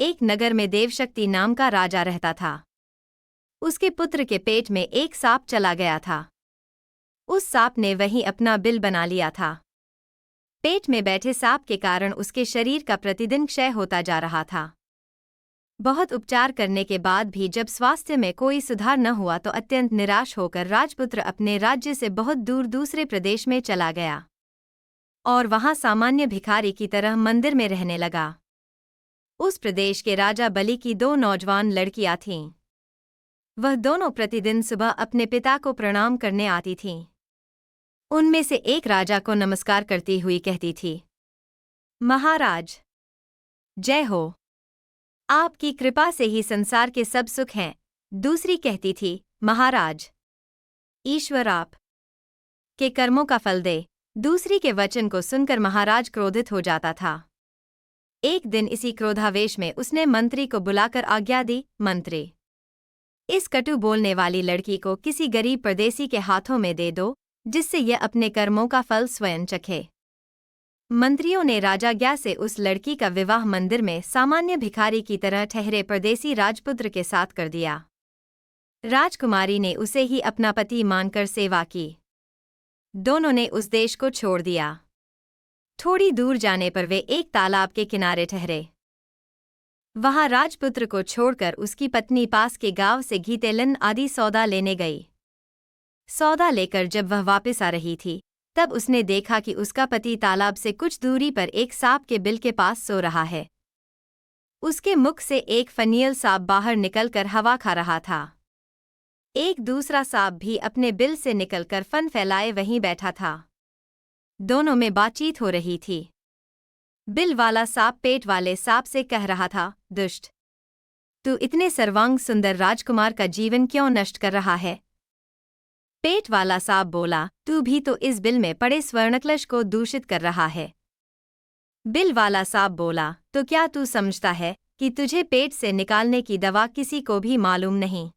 एक नगर में देवशक्ति नाम का राजा रहता था। उसके पुत्र के पेट में एक सांप चला गया था। उस सांप ने वहीं अपना बिल बना लिया था। पेट में बैठे सांप के कारण उसके शरीर का प्रतिदिन क्षय होता जा रहा था। बहुत उपचार करने के बाद भी जब स्वास्थ्य में कोई सुधार न हुआ तो अत्यंत निराश होकर राजपुत्र अपने राज्य से बहुत दूर दूसरे प्रदेश में चला गया और वहां सामान्य भिखारी की तरह मंदिर में रहने लगा। उस प्रदेश के राजा बलि की 2 नौजवान लड़कियां थीं। वह दोनों प्रतिदिन सुबह अपने पिता को प्रणाम करने आती थीं। उनमें से एक राजा को नमस्कार करती हुई कहती थी, महाराज, जय हो, आपकी कृपा से ही संसार के सब सुख हैं। दूसरी कहती थी, महाराज, ईश्वर आप के कर्मों का फल दे। दूसरी के वचन को सुनकर महाराज क्रोधित हो जाता था। एक दिन इसी क्रोधावेश में उसने मंत्री को बुलाकर आज्ञा दी, मंत्री, इस कटु बोलने वाली लड़की को किसी गरीब परदेसी के हाथों में दे दो, जिससे यह अपने कर्मों का फल स्वयं चखे। मंत्रियों ने राजाज्ञा से उस लड़की का विवाह मंदिर में सामान्य भिखारी की तरह ठहरे परदेसी राजपुत्र के साथ कर दिया। राजकुमारी ने उसे ही अपना पति मानकर सेवा की। दोनों ने उस देश को छोड़ दिया। थोड़ी दूर जाने पर वे एक तालाब के किनारे ठहरे। वहां राजपुत्र को छोड़कर उसकी पत्नी पास के गांव से घी तेलन आदि सौदा लेने गई। सौदा लेकर जब वह वापस आ रही थी, तब उसने देखा कि उसका पति तालाब से कुछ दूरी पर एक सांप के बिल के पास सो रहा है। उसके मुख से एक फनियल सांप बाहर निकलकर हवा खा रहा था। एक दूसरा सांप भी अपने बिल से निकलकर फन फैलाए वहीं बैठा था। दोनों में बातचीत हो रही थी। बिल वाला सांप पेट वाले सांप से कह रहा था, दुष्ट, तू इतने सर्वांग सुंदर राजकुमार का जीवन क्यों नष्ट कर रहा है? पेट वाला सांप बोला, तू भी तो इस बिल में पड़े स्वर्णकलश को दूषित कर रहा है। बिल वाला सांप बोला, तो क्या तू समझता है कि तुझे पेट से निकालने की दवा किसी को भी मालूम नहीं?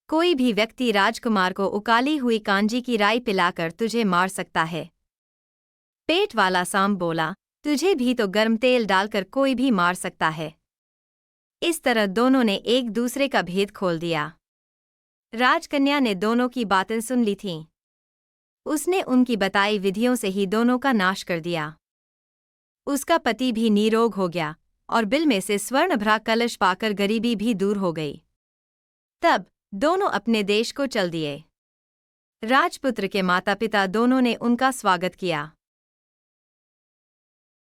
कोई भी व्यक्ति राजकुमार को उकाली हुई कांजी की राई पिलाकर तुझे मार सकता है। पेट वाला सांप बोला, तुझे भी तो गर्म तेल डालकर कोई भी मार सकता है। इस तरह दोनों ने एक दूसरे का भेद खोल दिया। राजकन्या ने दोनों की बातें सुन ली थीं। उसने उनकी बताई विधियों से ही दोनों का नाश कर दिया। उसका पति भी निरोग हो गया और बिल में से स्वर्णभरा कलश पाकर गरीबी भी दूर हो गई। तब दोनों अपने देश को चल दिए। राजपुत्र के माता पिता दोनों ने उनका स्वागत किया।